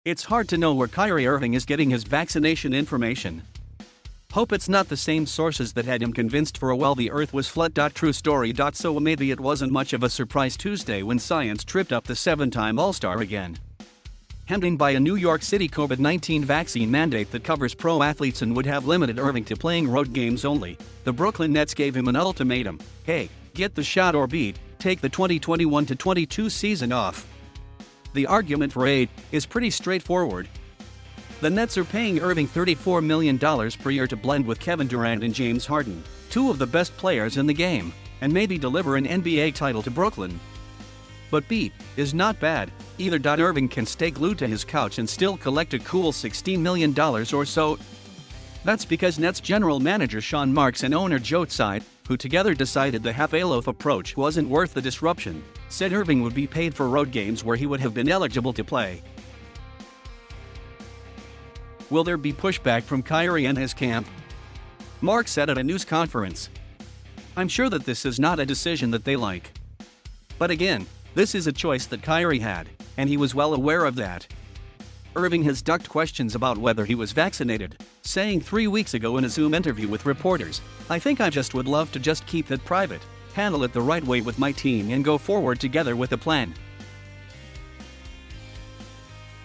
It's hard to know where Kyrie Irving is getting his vaccination information. Hope it's not the same sources that had him convinced for a while the Earth was flat.True story.So. Maybe it wasn't much of a surprise Tuesday when science tripped up the 7-time All-Star again. Hemmed by a New York City COVID-19 vaccine mandate that covers pro athletes and would have limited Irving to playing road games only, the Brooklyn Nets gave him an ultimatum: hey, get the shot or beat, take the 2021-22 season off. The argument for aid is pretty straightforward. The Nets are paying Irving $34 million per year to blend with Kevin Durant and James Harden, two of the best players in the game, and maybe deliver an NBA title to Brooklyn. But beat is not bad either. Irving can stay glued to his couch and still collect a cool $16 million or so. That's because Nets general manager Sean Marks and owner Joe Tsai, who together decided the half-a-loaf approach wasn't worth the disruption, said Irving would be paid for road games where he would have been eligible to play. Will there be pushback from Kyrie and his camp? Mark said at a news conference, "I'm sure that this is not a decision that they like. But again, this is a choice that Kyrie had, and he was well aware of that." Irving has ducked questions about whether he was vaccinated, saying 3 weeks ago in a Zoom interview with reporters, "I think I just would love to just keep it private, handle it the right way with my team and go forward together with a plan."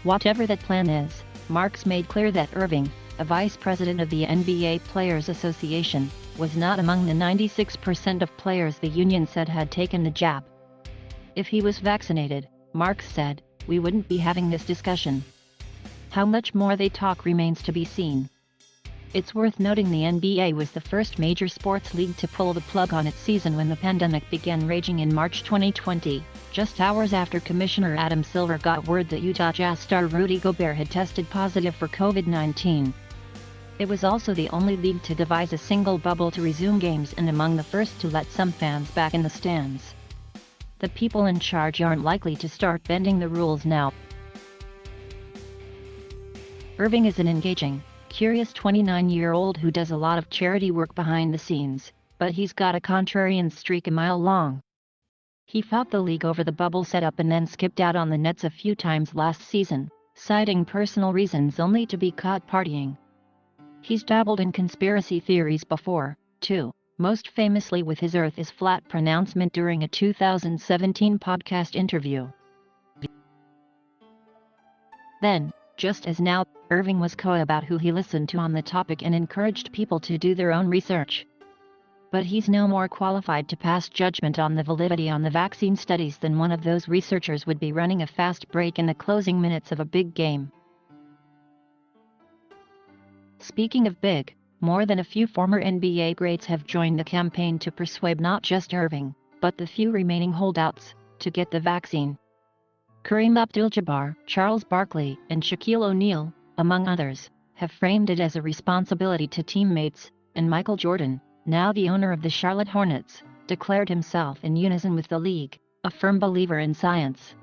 Whatever that plan is, Marks made clear that Irving, a vice president of the NBA Players Association, was not among the 96% of players the union said had taken the jab. If he was vaccinated, Marks said, we wouldn't be having this discussion. How much more they talk remains to be seen. It's worth noting the NBA was the first major sports league to pull the plug on its season when the pandemic began raging in March 2020, just hours after Commissioner Adam Silver got word that Utah Jazz star Rudy Gobert had tested positive for COVID-19. It was also the only league to devise a single bubble to resume games and among the first to let some fans back in the stands. The people in charge aren't likely to start bending the rules now. Irving is an engaging, curious 29-year-old who does a lot of charity work behind the scenes, but he's got a contrarian streak a mile long. He fought the league over the bubble setup and then skipped out on the Nets a few times last season, citing personal reasons only to be caught partying. He's dabbled in conspiracy theories before, too, most famously with his Earth is flat pronouncement during a 2017 podcast interview. Then, just as now, Irving was coy about who he listened to on the topic and encouraged people to do their own research. But he's no more qualified to pass judgment on the validity on the vaccine studies than one of those researchers would be running a fast break in the closing minutes of a big game. Speaking of big, more than a few former NBA greats have joined the campaign to persuade not just Irving, but the few remaining holdouts, to get the vaccine. Kareem Abdul-Jabbar, Charles Barkley, and Shaquille O'Neal, among others, have framed it as a responsibility to teammates, and Michael Jordan, now the owner of the Charlotte Hornets, declared himself in unison with the league, a firm believer in science.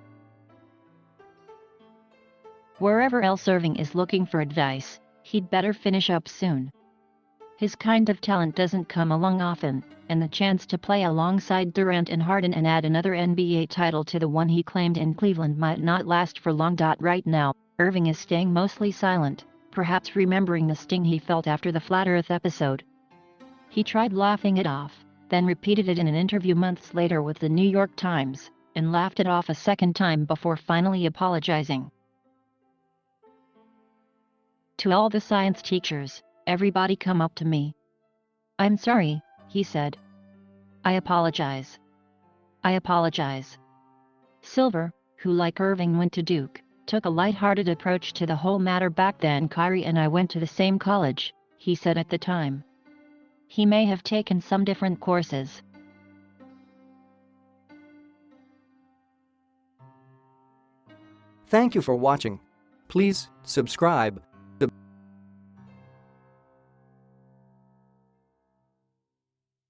Wherever else Irving is looking for advice, he'd better finish up soon. His kind of talent doesn't come along often, and the chance to play alongside Durant and Harden and add another NBA title to the one he claimed in Cleveland might not last for long. Right now, Irving is staying mostly silent, perhaps remembering the sting he felt after the Flat Earth episode. He tried laughing it off, then repeated it in an interview months later with the New York Times, and laughed it off a second time before finally apologizing. To all the science teachers, everybody come up to me. "I'm sorry," he said. "I apologize. I apologize." Silver, who like Irving went to Duke, took a lighthearted approach to the whole matter back then. "Kyrie and I went to the same college," he said at the time. "He may have taken some different courses." Thank you for watching. Please subscribe,